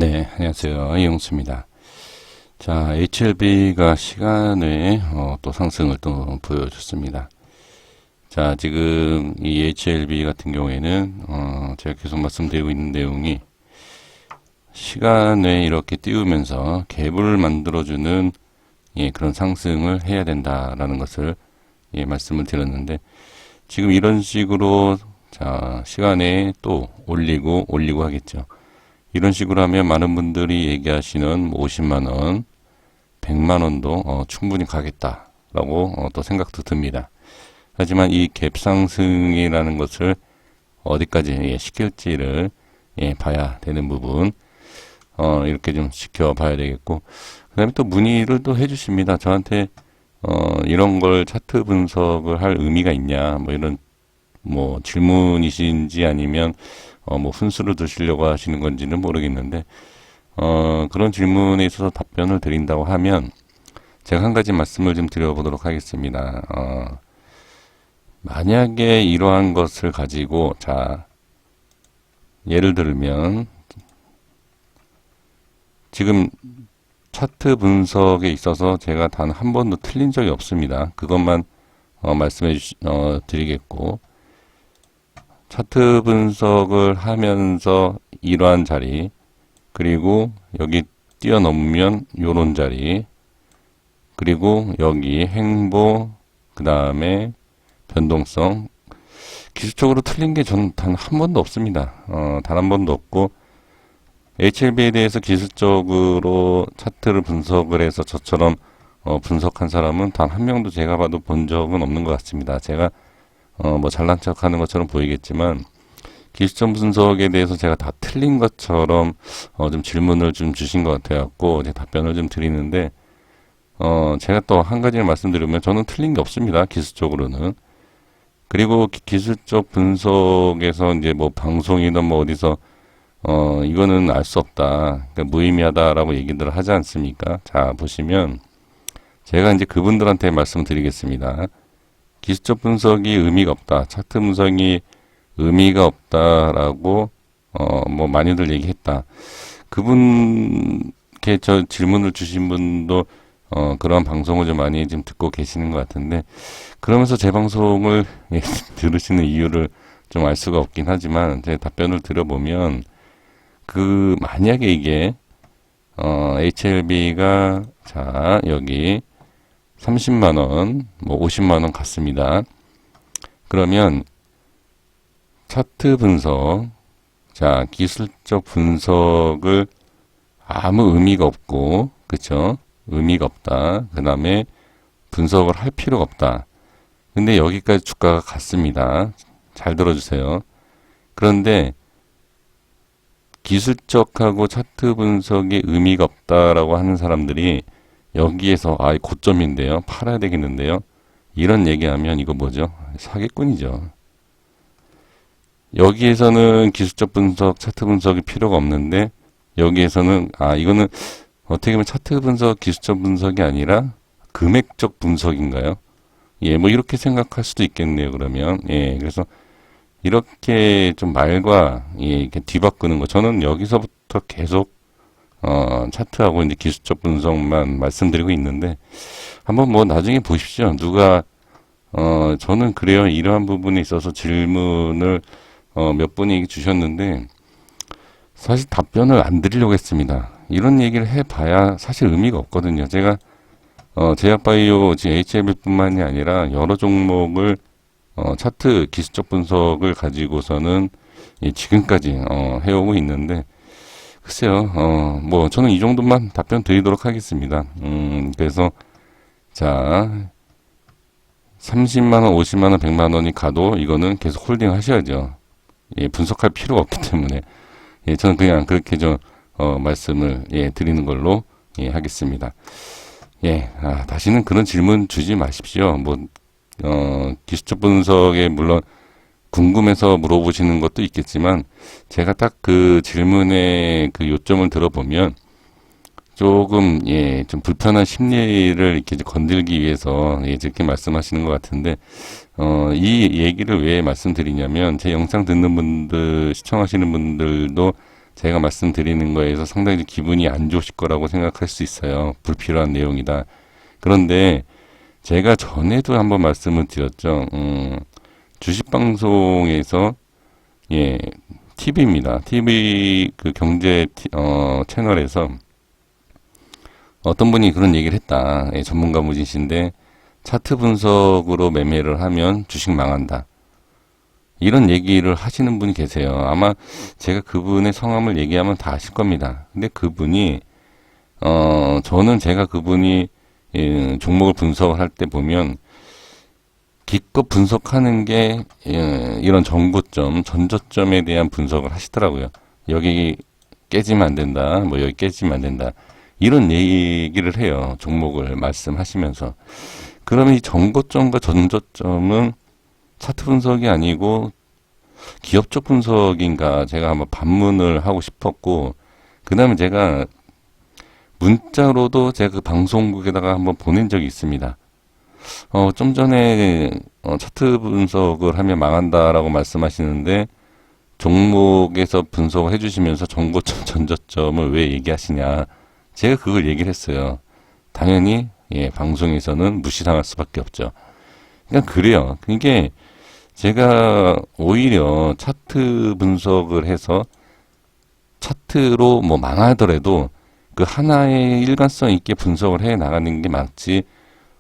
네, 안녕하세요. 이용수입니다. 자, HLB가 시간에 또 상승을 또 보여줬습니다. 자, 지금 이 HLB 같은 경우에는 제가 계속 말씀드리고 있는 내용이 시간에 이렇게 띄우면서 갭을 만들어주는 그런 상승을 해야 된다라는 것을 말씀을 드렸는데, 지금 이런 식으로 자, 시간에 또 올리고 하겠죠. 이런 식으로 하면 많은 분들이 얘기하시는 50만원, 100만원도 충분히 가겠다라고 또 생각도 듭니다. 하지만 이 갭 상승이라는 것을 어디까지 시킬지를 봐야 되는 부분, 이렇게 좀 지켜봐야 되겠고, 그 다음에 또 문의를 또 해주십니다. 저한테 이런 걸 차트 분석을 할 의미가 있냐, 뭐 이런 질문이신지 아니면 뭐 훈수를 두시려고 하시는 건지는 모르겠는데, 그런 질문에 있어서 답변을 드린다고 하면 제가 한 가지 말씀을 좀 드려보도록 하겠습니다. 만약에 이러한 것을 가지고, 자, 예를 들면 지금 차트 분석에 있어서 제가 단 한 번도 틀린 적이 없습니다. 그것만 말씀해 드리겠고, 차트 분석을 하면서 이러한 자리, 그리고 여기 뛰어넘으면 요런 자리, 그리고 여기 행보, 그 다음에 변동성, 기술적으로 틀린 게 저는 단 한 번도 없습니다. 단 한 번도 없고, HLB에 대해서 기술적으로 차트를 분석을 해서 저처럼 분석한 사람은 단 한 명도 제가 봐도 본 적은 없는 것 같습니다. 제가 뭐 잘난 척 하는 것처럼 보이겠지만, 기술적 분석에 대해서 제가 다 틀린 것처럼 좀 질문을 좀 주신 것 같아갖고 제 답변을 좀 드리는데, 제가 또 한 가지를 말씀드리면 저는 틀린 게 없습니다. 기술적으로는. 그리고 기술적 분석에서 이제 뭐 방송이나 뭐 어디서 이거는 알 수 없다, 그러니까 무의미하다라고 얘기들을 하지 않습니까? 자, 보시면 제가 이제 그분들한테 말씀드리겠습니다. 기술적 분석이 의미가 없다, 차트 분석이 의미가 없다라고 뭐 많이들 얘기했다. 그분께 저 질문을 주신 분도 그런 방송을 좀 많이 지금 듣고 계시는 것 같은데, 그러면서 제 방송을 들으시는 이유를 좀 알 수가 없긴 하지만 제 답변을 드려보면, 만약에 이게 HLB가 자, 여기 30만원, 뭐 50만원 갔습니다. 그러면 차트 분석, 자, 기술적 분석을 아무 의미가 없고, 그쵸? 의미가 없다. 그 다음에 분석을 할 필요가 없다. 근데 여기까지 주가가 갔습니다. 잘 들어주세요. 그런데 기술적하고 차트 분석이 의미가 없다라고 하는 사람들이 여기에서 고점인데요, 팔아야 되겠는데요, 이런 얘기하면 이거 뭐죠? 사기꾼이죠. 여기에서는 기술적 분석, 차트 분석이 필요가 없는데, 여기에서는 이거는 어떻게 보면 차트 분석, 기술적 분석이 아니라 금액적 분석인가요? 뭐 이렇게 생각할 수도 있겠네요. 그러면 그래서 이렇게 좀 말과 이렇게 뒤바꾸는 거, 저는 여기서부터 계속 차트하고 이제 기술적 분석만 말씀드리고 있는데, 한번 뭐 나중에 보십시오. 누가 저는 그래요, 이러한 부분에 있어서 질문을 몇 분이 주셨는데 사실 답변을 안 드리려고 했습니다. 이런 얘기를 해봐야 사실 의미가 없거든요. 제가 제약바이오 지금 HLB뿐만이 아니라 여러 종목을 차트 기술적 분석을 가지고서는 지금까지 해오고 있는데, 글쎄요, 뭐 저는 이 정도만 답변 드리도록 하겠습니다. 그래서 자, 30만원, 50만원, 100만원이 가도 이거는 계속 홀딩 하셔야죠. 분석할 필요가 없기 때문에 저는 그냥 그렇게 좀 말씀을 드리는 걸로 하겠습니다. 다시는 그런 질문 주지 마십시오. 뭐 기술적 분석에 물론 궁금해서 물어보시는 것도 있겠지만, 제가 딱 그 질문의 그 요점을 들어보면 조금 좀 불편한 심리를 이렇게 건들기 위해서 이렇게 말씀하시는 것 같은데, 이 얘기를 왜 말씀드리냐면, 제 영상 듣는 분들, 시청하시는 분들도 제가 말씀드리는 거에서 상당히 기분이 안 좋으실 거라고 생각할 수 있어요. 불필요한 내용이다. 그런데 제가 전에도 한번 말씀을 드렸죠. 주식 방송에서 예, TV입니다. TV 그 경제 채널에서 어떤 분이 그런 얘기를 했다. 예, 전문가 분이신데 차트 분석으로 매매를 하면 주식 망한다. 이런 얘기를 하시는 분이 계세요. 아마 제가 그분의 성함을 얘기하면 다 아실 겁니다. 근데 그분이 저는 제가 그분이 예, 종목을 분석을 할 때 보면 기껏 분석하는 게 예, 이런 정고점, 전저점에 대한 분석을 하시더라고요. 여기 깨지면 안 된다. 뭐 여기 깨지면 안 된다. 이런 얘기를 해요. 종목을 말씀하시면서. 그러면 이 정고점과 전저점은 차트 분석이 아니고 기업적 분석인가 제가 한번 반문을 하고 싶었고, 그 다음에 제가 문자로도 제가 그 방송국에다가 한번 보낸 적이 있습니다. 좀 전에 차트 분석을 하면 망한다라고 말씀하시는데 종목에서 분석을 해주시면서 정고점, 전저점을 왜 얘기하시냐. 제가 그걸 얘기를 했어요. 당연히 예, 방송에서는 무시당할 수밖에 없죠. 그러니까 그래요. 이게 제가 오히려 차트 분석을 해서 차트로 뭐 망하더라도 그 하나의 일관성 있게 분석을 해 나가는 게 맞지,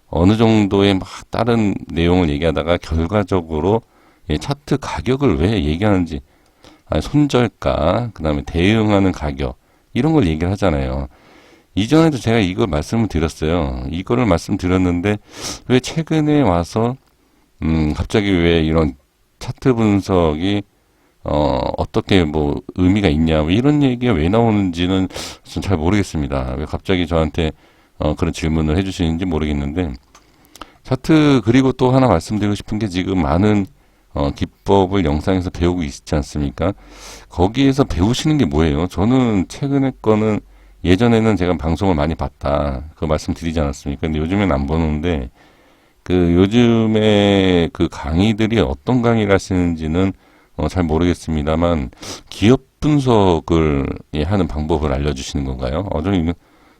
어느 정도의 막 다른 내용을 얘기하다가 결과적으로 예, 차트 가격을 왜 얘기하는지, 손절가, 그 다음에 대응하는 가격, 이런 걸 얘기를 하잖아요. 이전에도 제가 이걸 말씀을 드렸어요. 이거를 말씀드렸는데 왜 최근에 와서 갑자기 왜 이런 차트 분석이 어떻게 뭐 의미가 있냐, 뭐 이런 얘기가 왜 나오는지는 좀 잘 모르겠습니다. 왜 갑자기 저한테 그런 질문을 해주시는지 모르겠는데, 차트, 그리고 또 하나 말씀드리고 싶은 게 지금 많은 기법을 영상에서 배우고 있지 않습니까? 거기에서 배우시는 게 뭐예요? 저는 최근에 거는 예전에는 제가 방송을 많이 봤다. 그 말씀 드리지 않았습니까? 근데 요즘엔 안 보는데, 그 요즘에 그 강의들이 어떤 강의를 하시는지는 잘 모르겠습니다만, 기업 분석을 예, 하는 방법을 알려주시는 건가요? 저는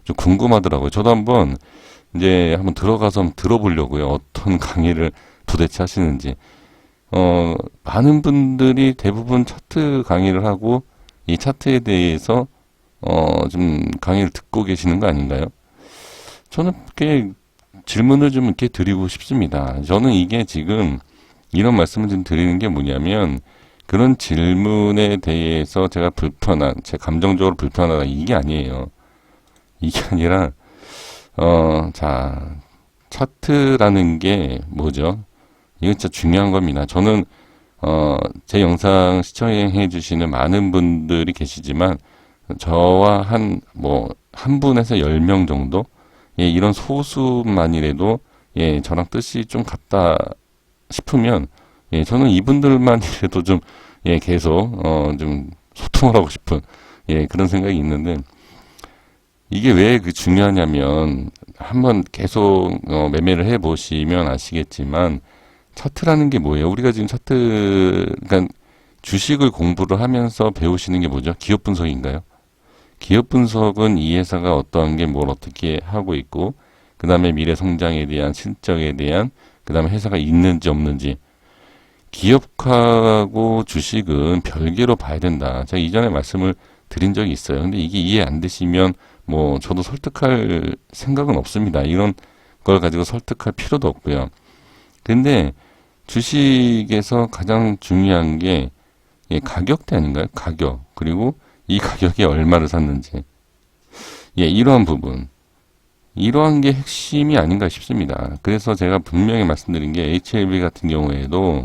좀 궁금하더라고요. 저도 한번 이제 한번 들어가서 한번 들어보려고요. 어떤 강의를 도대체 하시는지. 많은 분들이 대부분 차트 강의를 하고 이 차트에 대해서 좀 강의를 듣고 계시는 거 아닌가요? 저는 이렇게 질문을 좀 이렇게 드리고 싶습니다. 저는 이게 지금 이런 말씀을 좀 드리는 게 뭐냐면, 그런 질문에 대해서 제가 제 감정적으로 불편하다, 이게 아니에요. 이게 아니라, 자, 차트라는 게 뭐죠? 이거 진짜 중요한 겁니다. 저는, 제 영상 시청해 주시는 많은 분들이 계시지만, 저와 한 분에서 10명 정도? 예, 이런 소수만이라도, 예, 저랑 뜻이 좀 같다 싶으면, 예, 저는 이분들만이라도 좀, 예, 계속, 좀 소통을 하고 싶은, 예, 그런 생각이 있는데, 이게 왜 그 중요하냐면, 한번 계속, 매매를 해 보시면 아시겠지만, 차트라는 게 뭐예요? 우리가 지금 그러니까 주식을 공부를 하면서 배우시는 게 뭐죠? 기업 분석인가요? 기업 분석은 이 회사가 어떠한 게 뭘 어떻게 하고 있고, 그 다음에 미래 성장에 대한 실적에 대한, 그 다음에 회사가 있는지 없는지. 기업하고 주식은 별개로 봐야 된다. 제가 이전에 말씀을 드린 적이 있어요. 근데 이게 이해 안 되시면 뭐 저도 설득할 생각은 없습니다. 이런 걸 가지고 설득할 필요도 없고요. 근데 주식에서 가장 중요한 게 예, 가격대 아닌가요? 가격. 그리고 이 가격에 얼마를 샀는지. 예, 이러한 부분. 이러한 게 핵심이 아닌가 싶습니다. 그래서 제가 분명히 말씀드린 게 HLB 같은 경우에도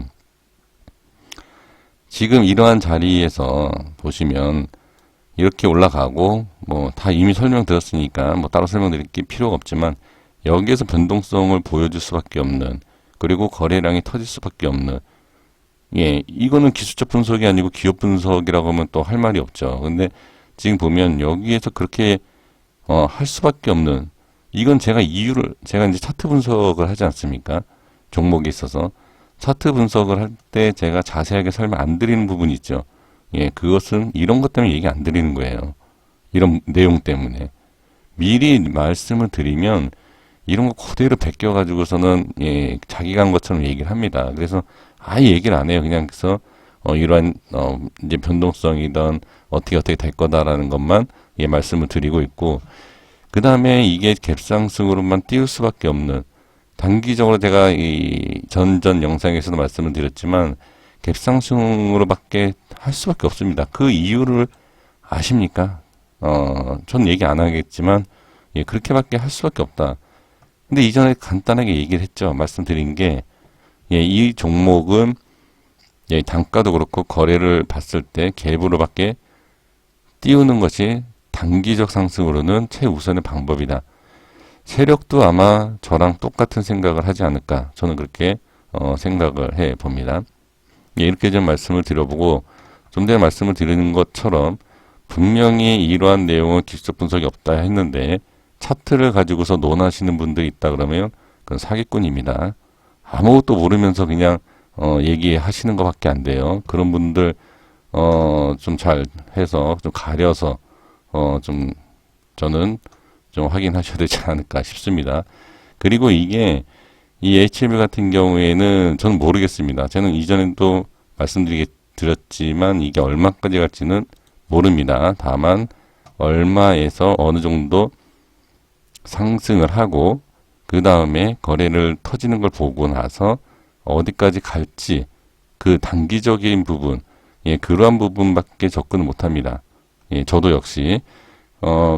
지금 이러한 자리에서 보시면 이렇게 올라가고 뭐 다 이미 설명드렸으니까 뭐 따로 설명드릴 게 필요가 없지만, 여기에서 변동성을 보여줄 수밖에 없는, 그리고 거래량이 터질 수밖에 없는, 예, 이거는 기술적 분석이 아니고 기업 분석이라고 하면 또 할 말이 없죠. 근데 지금 보면 여기에서 그렇게 할 수밖에 없는, 이건 제가 이제 차트 분석을 하지 않습니까? 종목에 있어서 차트 분석을 할 때 제가 자세하게 설명 안 드리는 부분이 있죠. 예, 그것은 이런 것 때문에 얘기 안 드리는 거예요. 이런 내용 때문에. 미리 말씀을 드리면 이런 거 그대로 베껴가지고서는 예, 자기가 한 것처럼 얘기를 합니다. 그래서 아예 얘기를 안 해요. 그냥 그래서 이러한 이제 변동성이든 어떻게 될 거다라는 것만 예, 말씀을 드리고 있고, 그 다음에 이게 갭상승으로만 띄울 수밖에 없는, 단기적으로 제가 이 전전 영상에서도 말씀을 드렸지만 갭상승으로밖에 할 수밖에 없습니다. 그 이유를 아십니까? 전 얘기 안 하겠지만 예, 그렇게밖에 할 수밖에 없다. 근데 이전에 간단하게 얘기를 했죠. 말씀드린 게 예, 이 종목은 예, 단가도 그렇고 거래를 봤을 때 갭으로밖에 띄우는 것이 단기적 상승으로는 최우선의 방법이다. 세력도 아마 저랑 똑같은 생각을 하지 않을까, 저는 그렇게 생각을 해 봅니다. 예, 이렇게 좀 말씀을 드려보고, 좀 전에 말씀을 드리는 것처럼 분명히 이러한 내용은 기술적 분석이 없다 했는데 차트를 가지고서 논하시는 분들이 있다 그러면 그건 사기꾼입니다. 아무것도 모르면서 그냥 얘기하시는 것밖에 안 돼요. 그런 분들 좀 잘 해서 좀 가려서 좀 저는 좀 확인하셔야 되지 않을까 싶습니다. 그리고 이게 이 HLB 같은 경우에는 저는 모르겠습니다. 저는 이전에도 말씀드렸지만 이게 얼마까지 갈지는 모릅니다. 다만 얼마에서 어느 정도 상승을 하고 그 다음에 거래를 터지는 걸 보고 나서 어디까지 갈지 그 단기적인 부분, 예, 그러한 부분밖에 접근을 못합니다. 예, 저도 역시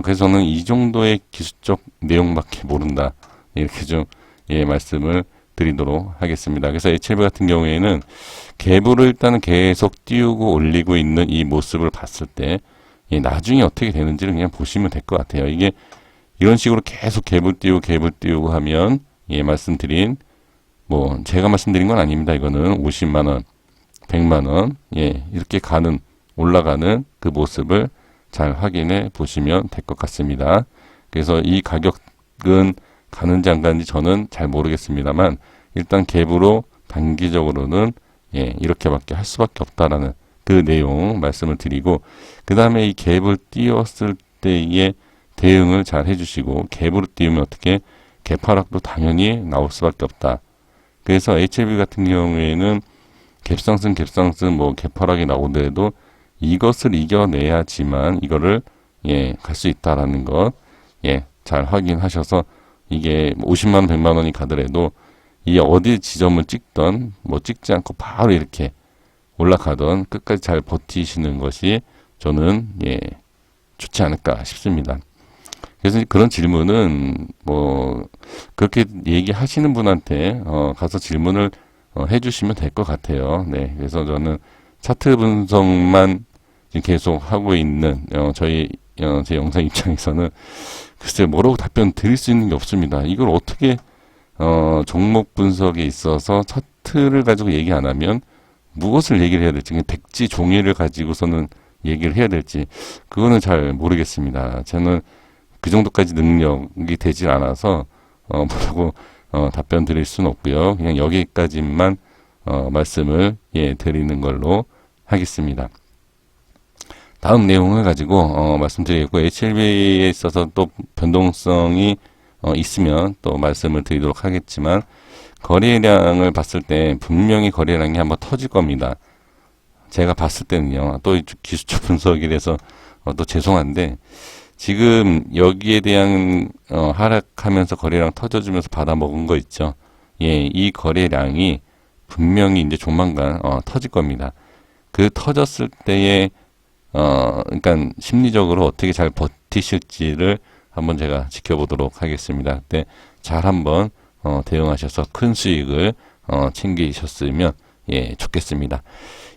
그래서 저는 이 정도의 기술적 내용밖에 모른다, 이렇게 좀 예, 말씀을 드리도록 하겠습니다. 그래서 HLB 같은 경우에는 갭으로 일단은 계속 띄우고 올리고 있는 이 모습을 봤을 때 예, 나중에 어떻게 되는지를 그냥 보시면 될 것 같아요. 이게 이런 식으로 계속 갭을 띄우고 하면 예, 말씀드린 뭐 제가 말씀드린 건 아닙니다. 이거는 50만원, 100만원 예, 이렇게 가는 올라가는 그 모습을 잘 확인해 보시면 될 것 같습니다. 그래서 이 가격은 가는지 안 가는지 저는 잘 모르겠습니다만 일단 갭으로 단기적으로는 예, 이렇게밖에 할 수밖에 없다라는 그 내용 말씀을 드리고, 그 다음에 이 갭을 띄웠을 때의 대응을 잘 해주시고, 갭으로 띄우면 어떻게 갭하락도 당연히 나올 수밖에 없다. 그래서 HLB 같은 경우에는 갭상승 뭐 갭하락이 나오더라도 이것을 이겨내야지만 이거를 예, 갈 수 있다라는 것 예, 잘 확인하셔서 이게 50만원 100만원이 가더라도 이 어디 지점을 찍던 뭐 찍지 않고 바로 이렇게 올라가던 끝까지 잘 버티시는 것이 저는 예, 좋지 않을까 싶습니다. 그래서 그런 질문은 뭐 그렇게 얘기하시는 분한테 가서 질문을 해주시면 될 것 같아요. 네, 그래서 저는 차트 분석만 지금 계속 하고 있는 제 영상 입장에서는 글쎄 뭐라고 답변 드릴 수 있는 게 없습니다. 이걸 어떻게 종목 분석에 있어서 차트를 가지고 얘기 안 하면 무엇을 얘기를 해야 될지, 백지 종이를 가지고서는 얘기를 해야 될지 그거는 잘 모르겠습니다. 저는 그 정도까지 능력이 되질 않아서 뭐라고 답변 드릴 수는 없고요. 그냥 여기까지만 말씀을 예, 드리는 걸로 하겠습니다. 다음 내용을 가지고 말씀드리겠고, HLB에 있어서 또 변동성이 있으면 또 말씀을 드리도록 하겠지만, 거래량을 봤을 때 분명히 거래량이 한번 터질 겁니다. 제가 봤을 때는요, 또 기술적 분석이라서 또 죄송한데, 지금 여기에 대한 하락하면서 거래량 터져주면서 받아먹은 거 있죠. 예, 이 거래량이 분명히 이제 조만간 터질 겁니다. 그 터졌을 때에 그러니까 심리적으로 어떻게 잘 버티실지를 한번 제가 지켜보도록 하겠습니다. 그때 잘 한번 대응하셔서 큰 수익을 챙기셨으면 예, 좋겠습니다.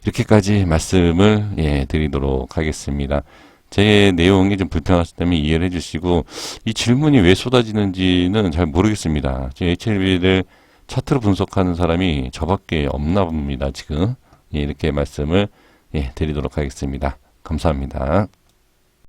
이렇게까지 말씀을 예, 드리도록 하겠습니다. 제 내용이 좀 불편하시다면 이해를 해주시고, 이 질문이 왜 쏟아지는지는 잘 모르겠습니다. HLB를 차트로 분석하는 사람이 저밖에 없나 봅니다. 지금 예, 이렇게 말씀을 예, 드리도록 하겠습니다. 감사합니다.